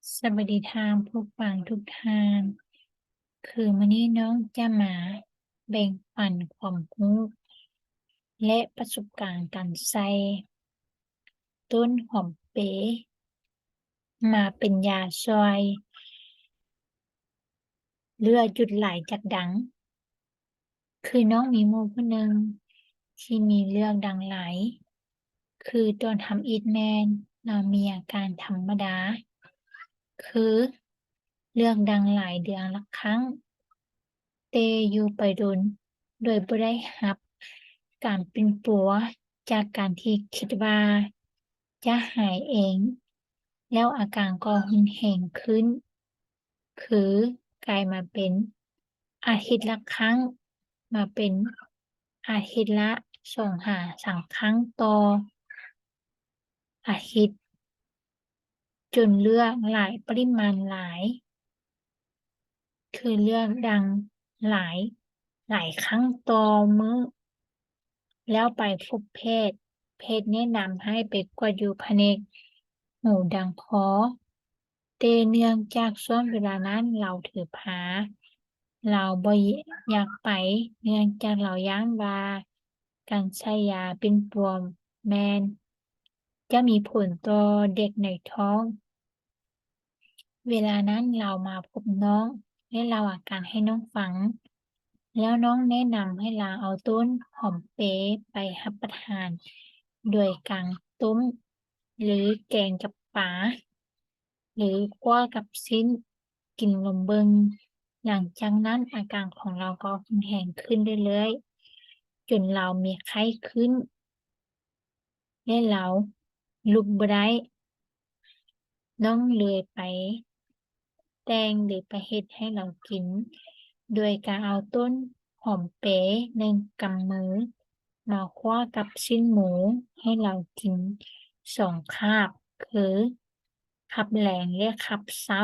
สวัสดีทางผู้ฟังทุกท่าน คือมื้อนี้น้องจะมาแบ่งปันความรู้และประสบการณ์การใช้ต้นหอมเป๋มาเป็นยาช่วยเลือดหยุดไหลจากดัง คือน้องมีหมู่ผู้หนึ่งที่มีเลือดดังไหล คือตอนทำอิฐแม่นเรามีอาการธรรมดา คือเลือดดังหลายเดือนละครั้ง แต่อยู่ไปโดนโดยบ่ได้รับการเป็นปัวจากการที่คิดว่าจะหายเอง แล้วอาการก็รุนแรงขึ้น คือกลายมาเป็นอาทิตย์ละครั้ง มาเป็นอาทิตย์ละ2-3ครั้งต่ออาทิตย์ จนเลือดหลายปริมาณหลาย คือเลือดดังหลายหลายครั้งต่อมื้อ แล้วไปพบแพทย์ แพทย์แนะนำให้ไปกวดอยู่แผนกหูดังคอ แต่เนื่องจากช่วงเวลานั้นเราถือผ้า เราบ่อยากไป เนื่องจากเราย้านว่าการใช้ยาเป็นปลอมแม่นจะมีผลต่อเด็กในท้อง เวลานั้นเรามาพบน้องและเล่าอาการให้น้องฟัง แล้วน้องแนะนำให้เราเอาต้นหอมเป๋ไปรับประทานโดยการต้มหรือแกงกับปลาหรือคั่วกับชิ้นกินลองเบิ่ง หลังจากนั้นอาการของเราก็รุนแรงขึ้นเรื่อยๆ จนเรามีไข้ขึ้น และเราลุกบ่ได้ น้องเลยไปแต่งหรือไปเฮ็ดให้เรากิน โดยการเอาต้นหอมเป๋1กำมือมาคั่วกับชิ้นหมูให้เรากิน2คาบ คือคาบแลงและคาบเช้า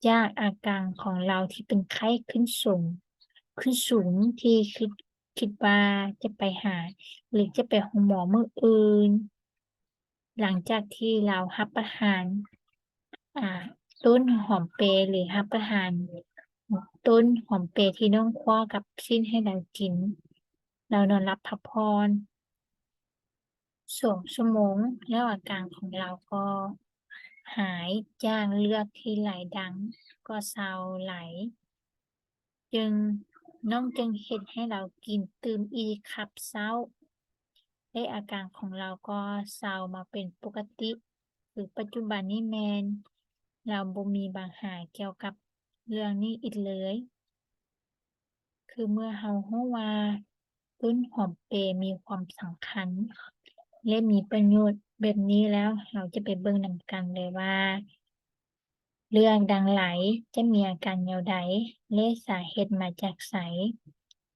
จากอาการของเราที่เป็นไข้ขึ้นสูงที่คิดว่าจะไปหาหรือจะไปหาหมอมื้ออื่น หลังจากที่เรารับประทาน อ่า ต้นหอมเปรย์หรือรับประทานต้นหอมเปรย์ที่น้องคั่วกับชิ้นให้เรากิน เรานอนหลับพักผ่อน2ชั่วโมง แล้วอาการของเราก็หายจากเลือดที่ไหลดังก็เซาไหล น้องจึงเฮ็ดให้เรากินตื่มอีกครับเช้า และอาการของเราก็เซามาเป็นปกติ คือปัจจุบันนี้แม่นเราบ่มีปัญหาเกี่ยวกับเรื่องนี้อีกเลย คือเมื่อเรารู้ว่าต้นหอมเปรย์มีความสำคัญ และมีประโยชน์แบบนี้แล้ว เราจะไปเบิ่งนำกันเลยว่า เรื่องดังไหลจะมีอาการแนวใด และสาเหตุมาจากไส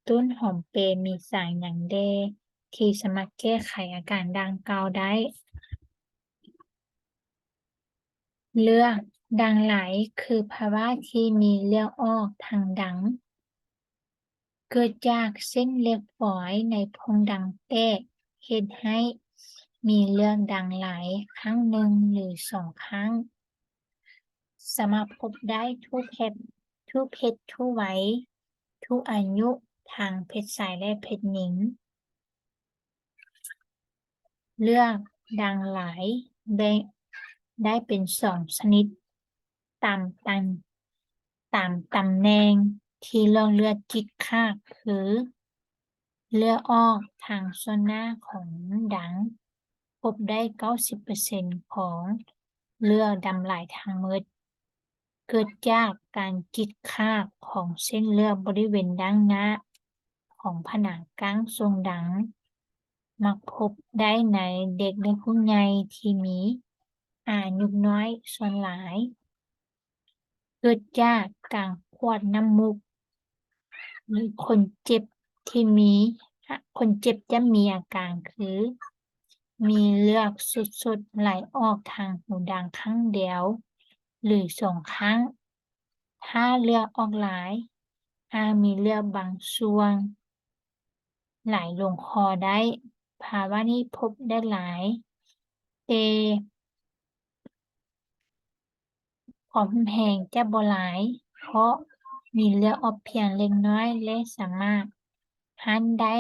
ต้นหอมเปรย์มีสารหยังแด่ที่สามารถแก้ไขอาการดังกล่าวได้ เลือดดังไหลคือภาวะที่มีเลือดออกทางดัง เกิดจากเส้นเลือดฝอยในโพรงดังแตกเฮ็ดให้มีเลือดดังไหลครั้งหนึ่งหรือ2ครั้ง สามารถพบได้ทุกเพศทุกวัย ทุกอายุทางเพศชายและเพศหญิง เลือดดังไหลแบ่งได้เป็น2ชนิด ตามตำแหน่งที่หลอดเลือดจิตขาดคือ เลือดออกทางส่วนหน้าของดัง พบได้ 90% ของเลือดดำไหลทั้งหมด เกิดจากการฉีกขาดของเส้นเลือดบริเวณด้านหน้าของผนังกั้งทรงดัง มักพบได้ในเด็กและผู้ใหญ่ที่มีอายุน้อยส่วนหลาย เกิดจากการกวดน้ำมูก หรือคนเจ็บจะมีอาการคือ มีเลือดสดๆไหลออกทางหูดังครั้งเดียวหรือ2ครั้ง ถ้าเลือดออกหลาย อาจมีเลือดบางส่วนไหลลงคอได้ ภาวะนี้พบได้หลาย แต่ ความรุนแรงจะบ่หลาย เพราะมีเลือดออกเพียงเล็กน้อยและสามารถหั้นได้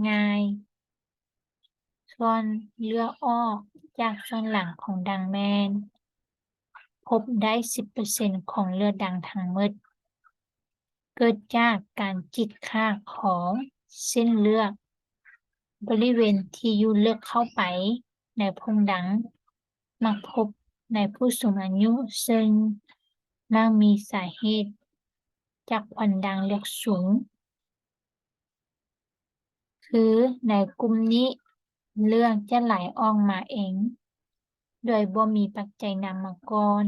ง่าย ส่วนเลือดออกจากส่วนหลังของดังแม่นพบได้ 10% ของเลือดดังทั้งหมด เกิดจากการฉีกขาดของเส้นเลือดบริเวณที่อยู่ลึกเข้าไปในโพรงดัง มักพบในผู้สูงอายุซึ่งมักมีสาเหตุจากควันดังเลือดสูง คือในกลุ่มนี้เลือดจะไหลออกมาเอง โดยบ่มีปัจจัยนำมาก่อน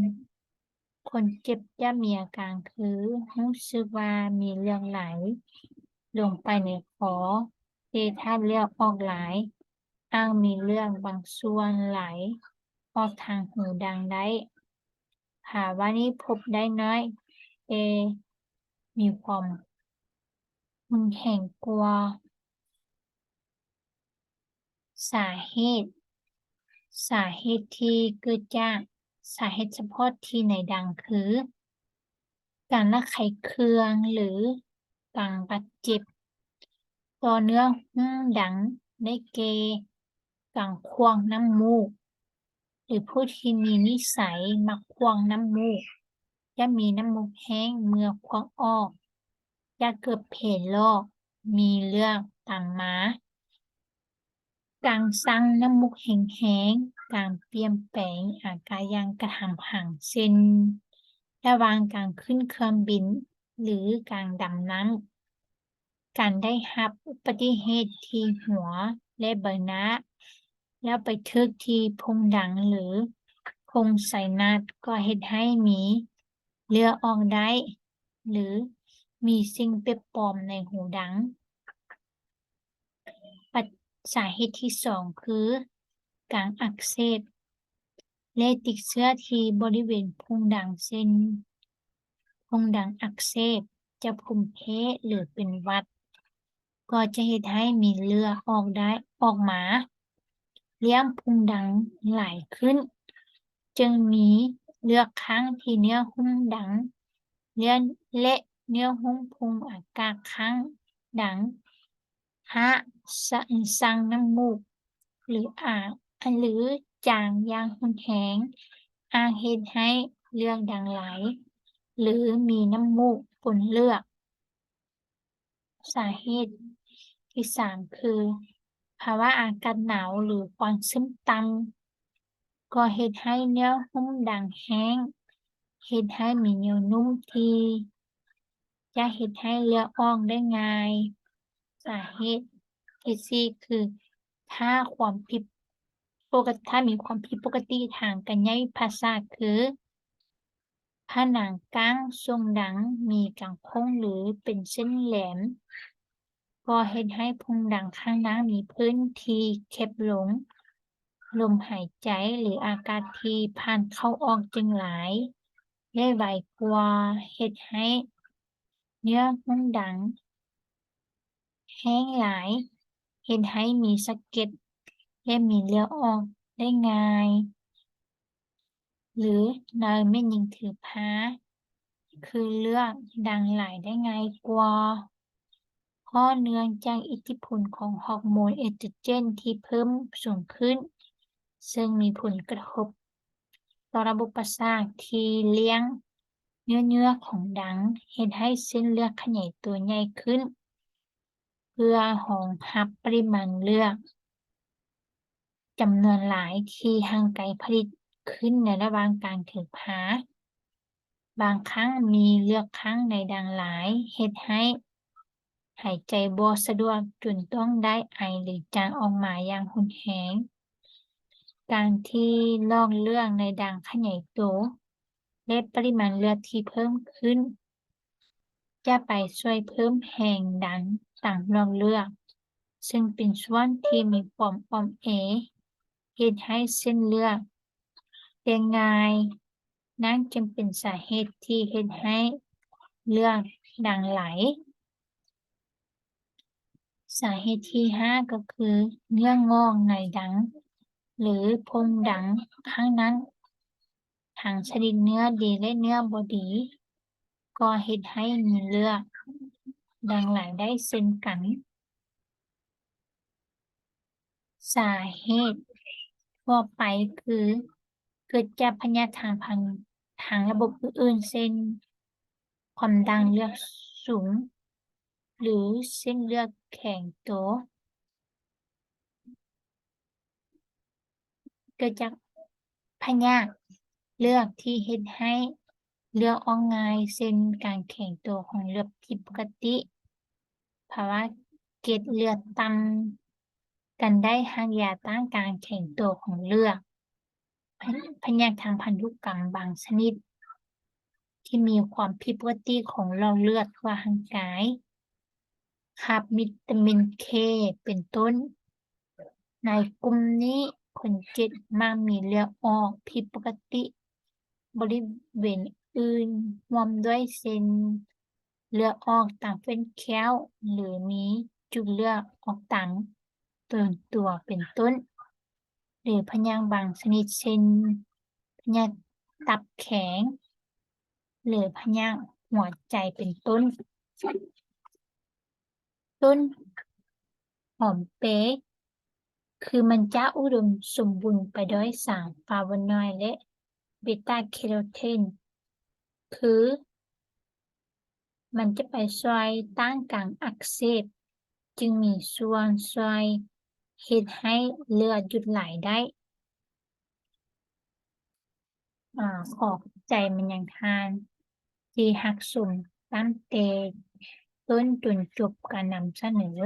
คนเจ็บจะมีอาการคือรู้สึกว่ามีเลือดไหลลงไปในคอแต่ถ้าเลือดออกหลายอาจมีเลือดบางส่วนไหลออกทางหูดังได้ ภาวะนี้พบได้น้อยแต่มีความรุนแรงกว่า สาเหตุ สาเหตุที่เกิดจากสาเหตุเฉพาะที่ในดังคือ การระคายเคืองหรือการบาดเจ็บต่อเนื่องดังได้แก่การข่วงน้ำมูก หรือผู้ที่มีนิสัยมักข่วงน้ำมูกจะมีน้ำมูกแห้งเมื่อข่วงออกจะเกิดเพลลอกมีเลือดตามมา การสั่งน้ำมูกแห้งๆ การเปลี่ยนแปลงอาการอย่างกระทันหันเช่นระหว่างการขึ้นเครื่องบินหรือการดำน้ำ การได้รับอุบัติเหตุที่หัวและใบหน้า แล้วไปถึกที่โพรงดังหรือโพรงไซนัสก็เฮ็ดให้มีเลือดออกได้ หรือมีสิ่งแปลกปลอมในหูดัง สาเหตุที่สองคือการอักเสบและติดเชื้อที่บริเวณโพรงดังเช่นโพรงดังอักเสบจากภูมิแพ้หรือเป็นหวัด ก็จะเฮ็ดให้มีเลือดออกมาเลี้ยงโพรงดังหลายขึ้น จึงมีเลือดข้างที่เนื้อหุ้มดังเลือดและเนื้อหุ้มพุงอากาศข้างดังหะสั่งน้ำมูก หรือจางอย่างรุนแรงอาจเฮ็ดให้เลือดดังไหล หรือมีน้ำมูกปนเลือด สาเหตุที่สามคือภาวะอากาศหนาวหรือความชื้นต่ำก็เฮ็ดให้เนื้อหุ้มดังแห้ง เฮ็ดให้มีเหนียวนุ่มที่จะเฮ็ดให้เลือดออกได้ง่าย สาเหตุที่สี่คือถ้ามีความผิดปกติทางกายประสาทคือผนังกั้งทรงดังมีการโค้งหรือเป็นเส้นแหลม ก็เฮ็ดให้โพรงดังข้างในมีพื้นที่แคบลง ลมหายใจหรืออากาศที่ผ่านเข้าออกจึงหลายและไวกว่าเฮ็ดให้เนื้อหุ้มดังแห้งหลาย เฮ็ดให้มีสะเก็ดและมีเลือดออกได้ง่าย หรือในแม่หญิงถือผ้าคือเลือดดังไหลได้ง่ายกว่า เพราะเนื่องจากอิทธิพลของฮอร์โมนเอสโตรเจนที่เพิ่มสูงขึ้น ซึ่งมีผลกระทบต่อระบบประสาทที่เลี้ยงเนื้อของดังเฮ็ดให้เส้นเลือดขยายตัวใหญ่ขึ้น เพื่อรองรับปริมาณเลือดจำนวนหลายที่ร่างกายผลิตขึ้นในระหว่างการถือผ้า บางครั้งมีเลือดข้างในดังหลายเฮ็ดให้หายใจบ่สะดวกจนต้องได้ไอหรือจามออกมาอย่างรุนแรงการที่หลอดเลือดในดังขยายตัวและปริมาณเลือดที่เพิ่มขึ้น จะไปช่วยเพิ่มแรงดันต่างหลอดเลือด ซึ่งเป็นส่วนที่มีความอ่อนแอเฮ็ดให้เส้นเลือดแตกง่าย นั่นจึงเป็นสาเหตุที่เฮ็ดให้เลือดดังไหล สาเหตุที่ห้าก็คือเนื้องอกในดังหรือโพรงดังข้างนั้น ท ทั้งชนิดเนื้อดีและเนื้อบ่ดี ก็เฮ็ดให้มีเลือดดังไหลได้เช่นกัน สาเหตุทั่วไปคือเกิดจากพยาธิทางระบบอื่นๆเช่นความดันเลือดสูง หรือเส้นเลือดแข็งตัว เกิดจากพยาธิเลือดที่เฮ็ดให้เลือดออกง่าย เช่นการแข็งตัวของเลือดผิดปกติ ภาวะเกล็ดเลือดต่ำกันได้หากยาต้านการแข็งตัวของเลือด พยาธิทางพันธุกรรมบางชนิด ที่มีความผิดปกติของหลอดเลือดทั่วร่างกายขาดวิตามิน K เป็นต้น ในกลุ่มนี้คนเจ็บมักมีเลือดออกผิดปกติบริเวณอื่นร่วมด้วยเช่นเลือดออกตามเส้นแค้วหรือมีจุดเลือดออกตามตัวเป็นต้น หรือพยาธิบางชนิดเช่นพยาธิตับแข็ง หรือพยาธิหัวใจเป็นต้น ต้นหอมเป๊ะคือมันจะอุดมสมบูรณ์ไปด้วยสารฟลาโวนอยด์และเบต้าแคโรทีน คือมันจะไปช่วยต้านการอักเสบ จึงมีส่วนช่วยเฮ็ดให้เลือดหยุดไหลได้ ขอบใจมันยังทาน ที่รับชมตั้งแต่ต้นจนจบการนำเสนอ